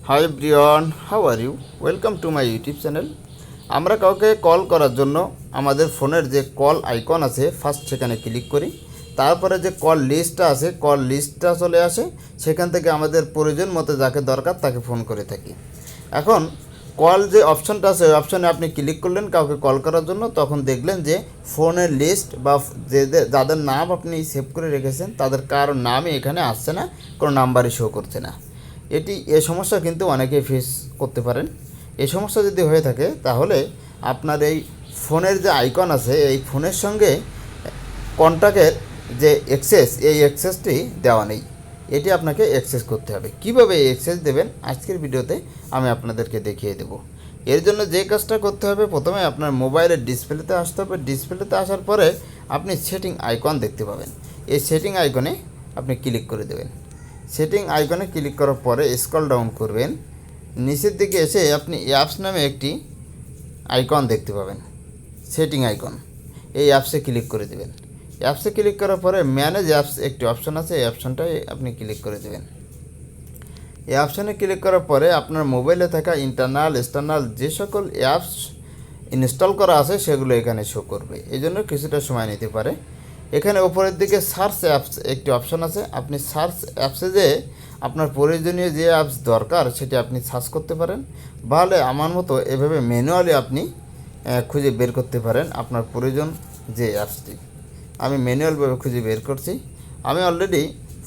High Brian, how are you? Welcome to my YouTube channel. আমরা কাউকে call করার জন্য আমাদের ফোনের যে কল আইকন আছে ফার্স্ট সেখানে ক্লিক করি। তারপরে যে কল লিস্টটা আছে, কল লিস্টটা চলে আসে। সেখান থেকে আমাদের প্রয়োজন মতো যাকে দরকার তাকে ফোন করে থাকি। এখন কল যে অপশনটা আছে ওই অপশনে আপনি ক্লিক করলেন কাউকে কল করার জন্য, তখন দেখলেন যে ফোনের লিস্ট বা যাদের নাম আপনি সেভ করে রেখেছেন তাদের কারো নামই এখানে আসছে না, কোনো নাম্বারই শো করছে না। এই সমস্যা কিন্তু অনেকেই ফেস করতে পারেন। এই সমস্যা যদি হয়ে থাকে তাহলে আপনার এই ফোনের যে আইকন আছে এই ফোনের সঙ্গে কন্ট্যাক্টের যে এই অ্যাক্সেসটি দেওয়া নেই। এটি আপনাকে অ্যাক্সেস করতে হবে। কিভাবে এই অ্যাক্সেস দেবেন আজকের ভিডিওতে আমি আপনাদেরকে দেখিয়ে দেব। এর জন্য যে কাজটা করতে হবে, প্রথমে আপনার মোবাইলের ডিসপ্লেতে আসতে হবে। ডিসপ্লেতে আসার পরে আপনি সেটিং আইকন দেখতে পাবেন। এই সেটিং আইকনে আপনি ক্লিক করে দেবেন। সেটিং আইকনে ক্লিক করার পরে স্ক্রল ডাউন করবেন, নিচের দিকে এসে আপনি অ্যাপস নামে একটি আইকন দেখতে পাবেন, সেটিং আইকন। এই অ্যাপসে ক্লিক করে দেবেন। অ্যাপসে ক্লিক করার পরে ম্যানেজ অ্যাপস একটি অপশন আছে, এই অপশনটায় আপনি ক্লিক করে দেবেন। এই অপশনে ক্লিক করার পরে আপনার মোবাইলে থাকা ইন্টারনাল এক্সটার্নাল যে সকল অ্যাপস ইনস্টল করা আছে সেগুলো এখানে শো করবে। এই জন্য কিছুটা সময় নিতে পারে। এখানে উপরের দিকে সার্চ অ্যাপস একটি অপশন আছে। আপনি সার্চ অ্যাপসে যে আপনার প্রয়োজনীয় যে অ্যাপস দরকার সেটি আপনি সার্চ করতে পারেন। ভালো আমার মতো এভাবে ম্যানুয়ালি আপনি খুঁজে বের করতে পারেন আপনার প্রয়োজন যে অ্যাপসটি। আমি ম্যানুয়ালভাবে খুঁজে বের করছি। আমি অলরেডি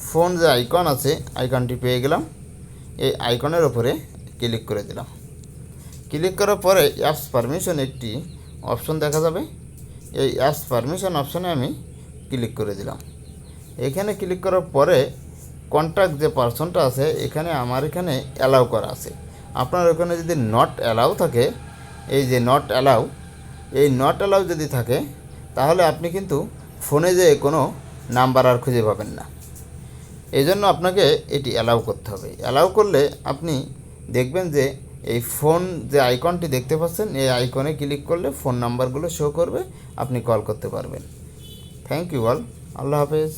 ফোন যে আইকন আছে আইকনটি পেয়ে গেলাম। এই আইকনের ওপরে ক্লিক করে দিলাম। ক্লিক করার পরে অ্যাপস পারমিশন একটি অপশন দেখা যাবে। এই অ্যাপস পারমিশন অপশনে আমি ক্লিক করে দিলাম। এখানে ক্লিক করার পরে কন্ট্যাক্ট যে পার্সনটা আছে এখানে আমার এখানে অ্যালাউ করা আছে। আপনার ওখানে যদি নট অ্যালাউ থাকে, এই যে নট অ্যালাউ, এই নট অ্যালাউ যদি থাকে তাহলে আপনি কিন্তু ফোনে যে কোনো নাম্বার আর খুঁজে পাবেন না। এই জন্য আপনাকে এটি অ্যালাউ করতে হবে। অ্যালাউ করলে আপনি দেখবেন যে এই ফোন যে আইকনটি দেখতে পাচ্ছেন এই আইকনে ক্লিক করলে ফোন নাম্বারগুলো শো করবে, আপনি কল করতে পারবেন। Thank you all. আল্লাহ হাফেজ।